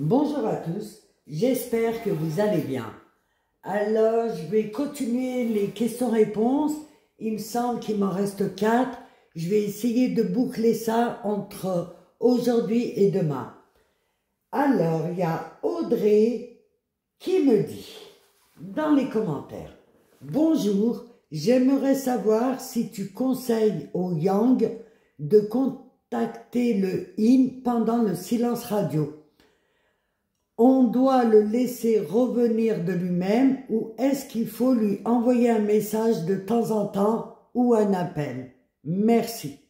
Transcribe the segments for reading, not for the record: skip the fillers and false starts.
Bonjour à tous, j'espère que vous allez bien. Alors, je vais continuer les questions-réponses. Il me semble qu'il m'en reste 4. Je vais essayer de boucler ça entre aujourd'hui et demain. Alors, il y a Audrey qui me dit dans les commentaires: bonjour, j'aimerais savoir si tu conseilles au Yang de contacter le Yin pendant le silence radio. On doit le laisser revenir de lui-même ou est-ce qu'il faut lui envoyer un message de temps en temps ou un appel? Merci.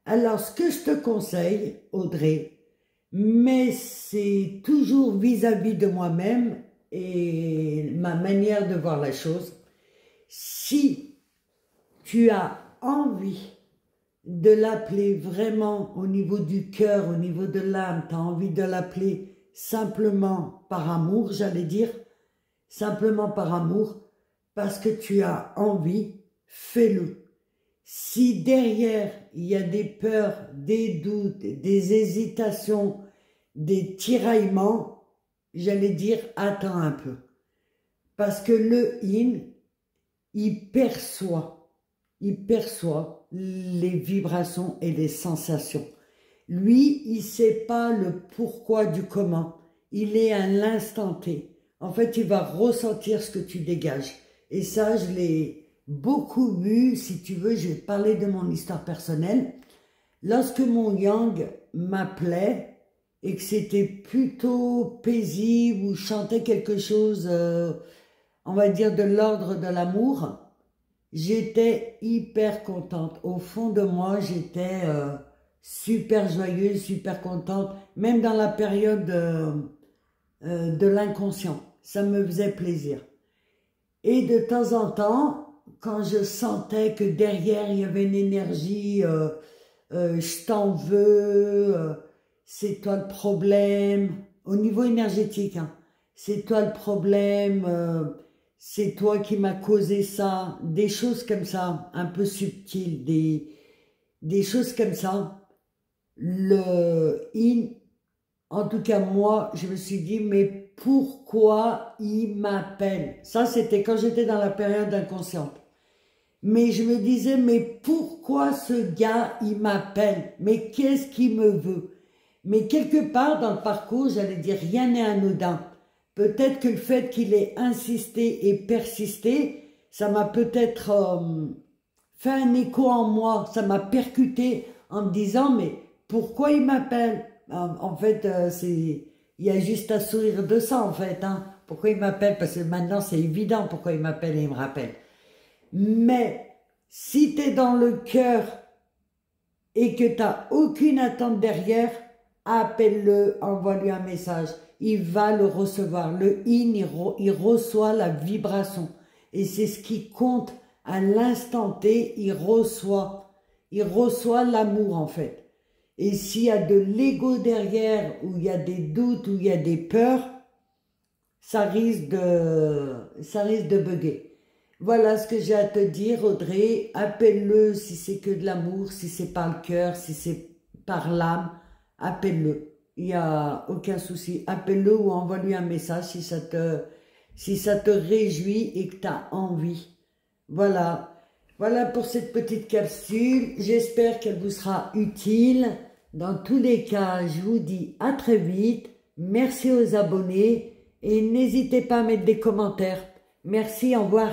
Alors, ce que je te conseille, Audrey, mais c'est toujours vis-à-vis de moi-même et ma manière de voir la chose, si tu as envie de l'appeler vraiment au niveau du cœur, au niveau de l'âme, tu as envie de l'appeler simplement par amour, j'allais dire, simplement par amour, parce que tu as envie, fais-le. Si derrière, il y a des peurs, des doutes, des hésitations, des tiraillements, j'allais dire, attends un peu. Parce que le Yin, il perçoit les vibrations et les sensations. Lui, il ne sait pas le pourquoi du comment. Il est à l'instant T. En fait, il va ressentir ce que tu dégages. Et ça, je l'ai beaucoup vu. Si tu veux, je vais te parler de mon histoire personnelle. Lorsque mon Yang m'appelait et que c'était plutôt paisible ou chantait quelque chose, on va dire de l'ordre de l'amour, j'étais hyper contente. Au fond de moi, j'étais super joyeuse, super contente, même dans la période de l'inconscient. Ça me faisait plaisir. Et de temps en temps, quand je sentais que derrière, il y avait une énergie, je t'en veux, c'est toi le problème, au niveau énergétique, hein, c'est toi le problème, c'est toi qui m'as causé ça, des choses comme ça, un peu subtiles, des choses comme ça. Le Yin, en tout cas moi, je me suis dit, mais pourquoi il m'appelle? Ça, c'était quand j'étais dans la période inconsciente. Mais je me disais, mais pourquoi ce gars, il m'appelle? Mais qu'est-ce qu'il me veut? Mais quelque part dans le parcours, j'allais dire, rien n'est anodin. Peut-être que le fait qu'il ait insisté et persisté, ça m'a peut-être fait un écho en moi, ça m'a percuté en me disant, mais pourquoi il m'appelle? En fait, il y a juste à sourire de ça, en fait. Hein. Pourquoi il m'appelle? Parce que maintenant, c'est évident pourquoi il m'appelle et il me rappelle. Mais si tu es dans le cœur et que tu n'as aucune attente derrière, appelle-le, envoie-lui un message. Il va le recevoir. Le Yin, il reçoit la vibration. Et c'est ce qui compte à l'instant T. Il reçoit l'amour, en fait. Et s'il y a de l'ego derrière, où il y a des doutes, où il y a des peurs, ça risque de bugger. Voilà ce que j'ai à te dire, Audrey. Appelle-le si c'est que de l'amour, si c'est par le cœur, si c'est par l'âme. Appelle-le. Il n'y a aucun souci. Appelle-le ou envoie-lui un message si ça te réjouit et que tu as envie. Voilà. Voilà pour cette petite capsule. J'espère qu'elle vous sera utile. Dans tous les cas, je vous dis à très vite. Merci aux abonnés et n'hésitez pas à mettre des commentaires. Merci, au revoir.